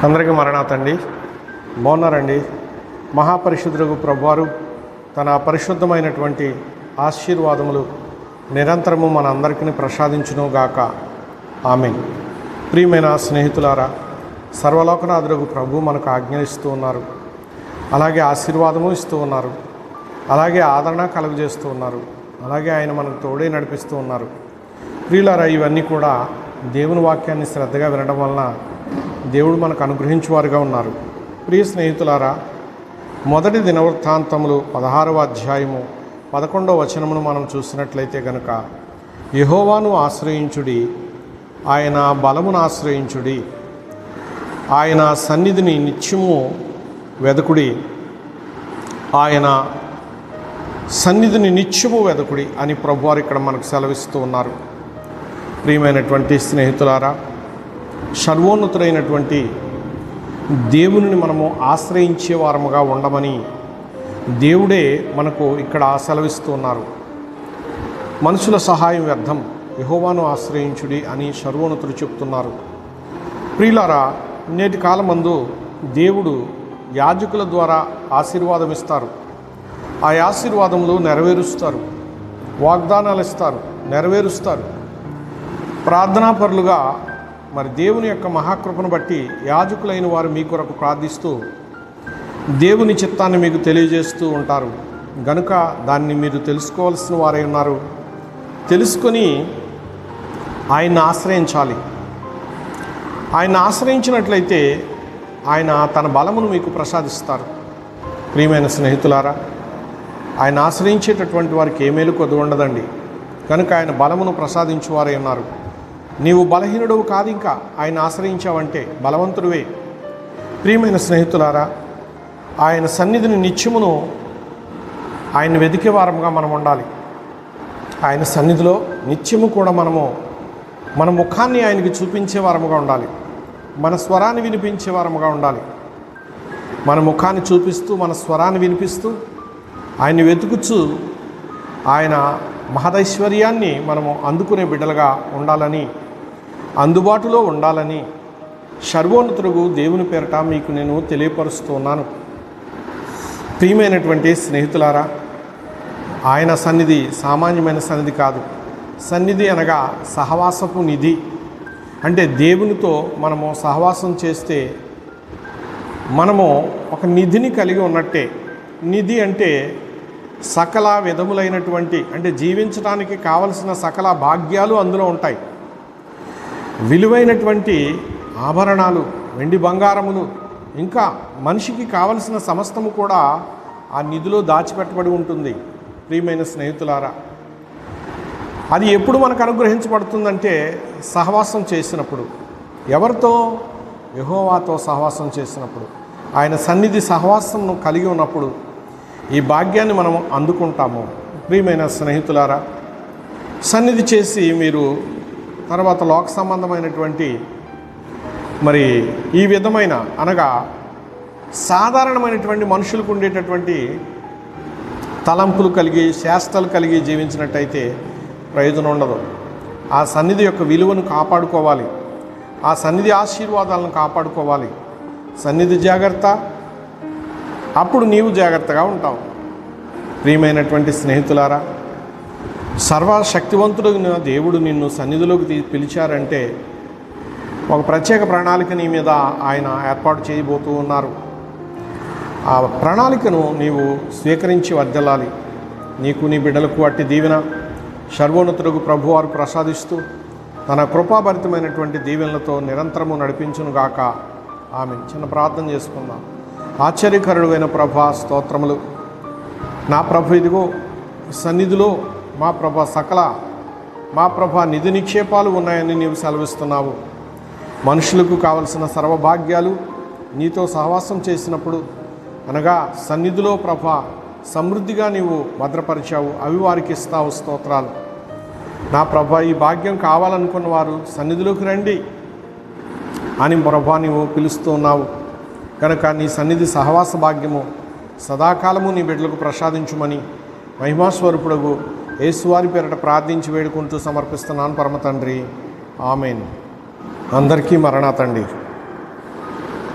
అందరికీ మరణాతండి. బాగున్నారండి. మహాపరిశుద్ధుడు ప్రభువారు తన పరిశుద్ధమైనటువంటి ఆశీర్వాదములు నిరంతరము మన అందరికీ ప్రసాదించును గాక. ఆమేన్. ప్రియమైన స్నేహితులారా, సర్వలోకనాథుడు ప్రభు మనకు ఆజ్ఞ ఇస్తూ ఉన్నారు, అలాగే ఆశీర్వాదము ఇస్తూ ఉన్నారు, అలాగే ఆదరణ కలుగజేస్తూ ఉన్నారు, అలాగే ఆయన మనకు తోడే నడిపిస్తూ ఉన్నారు. ప్రియులారా, ఇవన్నీ కూడా దేవుని వాక్యాన్ని శ్రద్ధగా వినడం వలన దేవుడు మనకు అనుగ్రహించేవారుగా ఉన్నారు. ప్రియ స్నేహితులారా, మొదటి దినవృత్తాంతములు 16వ అధ్యాయము 11వ వచనమును మనం చూసినట్లయితే గనుక, యెహోవాను ఆశ్రయించుడి, ఆయన బలమును ఆశ్రయించుడి, ఆయన సన్నిధిని నిత్యము వెదకుడి, ఆయన సన్నిధిని నిత్యము వెదకుడి అని ప్రభువారు ఇక్కడ మనకు సెలవిస్తూ ఉన్నారు. ప్రియమైనటువంటి స్నేహితులారా, సర్వోన్నతుడైనటువంటి దేవుని మనము ఆశ్రయించే వారముగా ఉండమని దేవుడే మనకు ఇక్కడ సెలవిస్తూ ఉన్నారు. మనుషుల సహాయం వ్యర్థం, యెహోవాను ఆశ్రయించుడి అని సర్వోన్నతుడు చెప్తున్నారు. ప్రియులారా, నేటి కాలమందు దేవుడు యాజకుల ద్వారా ఆశీర్వాదం ఇస్తారు, ఆ ఆశీర్వాదములు నెరవేరుస్తారు, వాగ్దానాలు ఇస్తారు, నెరవేరుస్తారు. ప్రార్థనాపరులుగా మరి దేవుని యొక్క మహాకృపను బట్టి యాజకులైన వారు మీ కొరకు ప్రార్థిస్తూ దేవుని చిత్తాన్ని మీకు తెలియజేస్తూ ఉంటారు. గనుక దాన్ని మీరు తెలుసుకోవాల్సిన వారై ఉన్నారు. తెలుసుకొని ఆయన్ని ఆశ్రయించాలి. ఆయన ఆశ్రయించినట్లయితే ఆయన తన బలమును మీకు ప్రసాదిస్తారు. ప్రియమైన స్నేహితులారా, ఆయన ఆశ్రయించేటటువంటి వారికి ఏ మేలు కొద్దు ఉండదండి. కనుక ఆయన బలమును ప్రసాదించువారై ఉన్నారు. నీవు బలహీనుడవు కాదు, ఇంకా ఆయన ఆశ్రయించావంటే బలవంతుడివే. ప్రియమైన స్నేహితులారా, ఆయన సన్నిధిని నిత్యమును ఆయన వెదికే వారముగా మనం ఉండాలి. ఆయన సన్నిధిలో నిత్యము కూడా మన ముఖాన్ని ఆయనకి చూపించే వారముగా ఉండాలి, మన స్వరాన్ని వినిపించే వారముగా ఉండాలి. మన ముఖాన్ని చూపిస్తూ మన స్వరాన్ని వినిపిస్తూ ఆయన్ని వెతుకుచూ ఆయన మహదైశ్వర్యాన్ని మనము అందుకునే బిడ్డలుగా ఉండాలని, అందుబాటులో ఉండాలని సర్వోన్నతుడు దేవుని పేరట మీకు నేను తెలియపరుస్తున్నాను. ప్రియమైనటువంటి స్నేహితులారా, ఆయన సన్నిధి సామాన్యమైన సన్నిధి కాదు. సన్నిధి అనగా సహవాసపు నిధి. అంటే దేవునితో మనము సహవాసం చేస్తే మనము ఒక నిధిని కలిగి ఉన్నట్టే. నిధి అంటే సకల విధములైనటువంటి, అంటే జీవించడానికి కావలసిన సకల భాగ్యాలు అందులో ఉంటాయి. విలువైనటువంటి ఆభరణాలు, వెండి బంగారములు, ఇంకా మనిషికి కావలసిన సమస్తము కూడా ఆ నిధిలో దాచిపెట్టబడి ఉంటుంది. ప్రియమైన స్నేహితులారా, అది ఎప్పుడు మనకు అనుగ్రహించబడుతుందంటే సహవాసం చేసినప్పుడు. ఎవరితో? యెహోవాతో సహవాసం చేసినప్పుడు, ఆయన సన్నిధి సహవాసంను కలిగి ఉన్నప్పుడు ఈ భాగ్యాన్ని మనం అందుకుంటాము. ప్రియమైన స్నేహితులారా, సన్నిధి చేసి మీరు తర్వాత లోక సంబంధమైనటువంటి మరి ఈ విధమైన అనగా సాధారణమైనటువంటి మనుషులకు ఉండేటటువంటి తలంపులు కలిగి శాస్త్రాలు కలిగి జీవించినట్టయితే ప్రయోజనం ఉండదు. ఆ సన్నిధి యొక్క విలువను కాపాడుకోవాలి, ఆ సన్నిధి ఆశీర్వాదాలను కాపాడుకోవాలి. సన్నిధి జాగ్రత్త, అప్పుడు నీవు జాగ్రత్తగా ఉంటావు. ప్రియమైనటువంటి స్నేహితులారా, సర్వశక్తివంతుడైన దేవుడు నిన్ను సన్నిధిలోకి పిలిచారంటే ఒక ప్రత్యేక ప్రణాళిక నీ మీద ఆయన ఏర్పాటు చేయబోతూ ఉన్నారు. ఆ ప్రణాళికను నీవు స్వీకరించి వర్ధిల్లాలి. నీకు నీ బిడ్డలకు అట్టి దీవెన సర్వోన్నతుడు ప్రభువారు ప్రసాదిస్తూ తన కృపాభరితమైనటువంటి దీవెనలతో నిరంతరము నడిపించునుగాక. ఆమె. చిన్న ప్రార్థన చేసుకుందాం. ఆశ్చర్యకరుడైన ప్రభా, స్తోత్రములు. నా ప్రభు, ఇదిగో సన్నిధిలో మా ప్రభ నిధి నిక్షేపాలు ఉన్నాయని నీవు సెలవిస్తున్నావు. మనుషులకు కావలసిన సర్వభాగ్యాలు నీతో సహవాసం చేసినప్పుడు అనగా సన్నిధిలో ప్రభ సమృద్ధిగా నీవు భద్రపరిచావు, అవి వారికి ఇస్తావు. స్తోత్రాలు. నా ప్రభ, ఈ భాగ్యం కావాలనుకున్న వారు సన్నిధిలోకి రండి అని ప్రభా నీవు పిలుస్తూ ఉన్నావు. కనుక నీ సన్నిధి సహవాస భాగ్యము సదాకాలము నీ బిడ్డలకు ప్రసాదించుమని మహిమాస్వరూపుడగు యేసువారి పేరట ప్రార్థించి వేడుకుంటూ సమర్పిస్తున్నాను పరమ తండ్రి. ఆమెన్. అందరికీ మరణాతండి.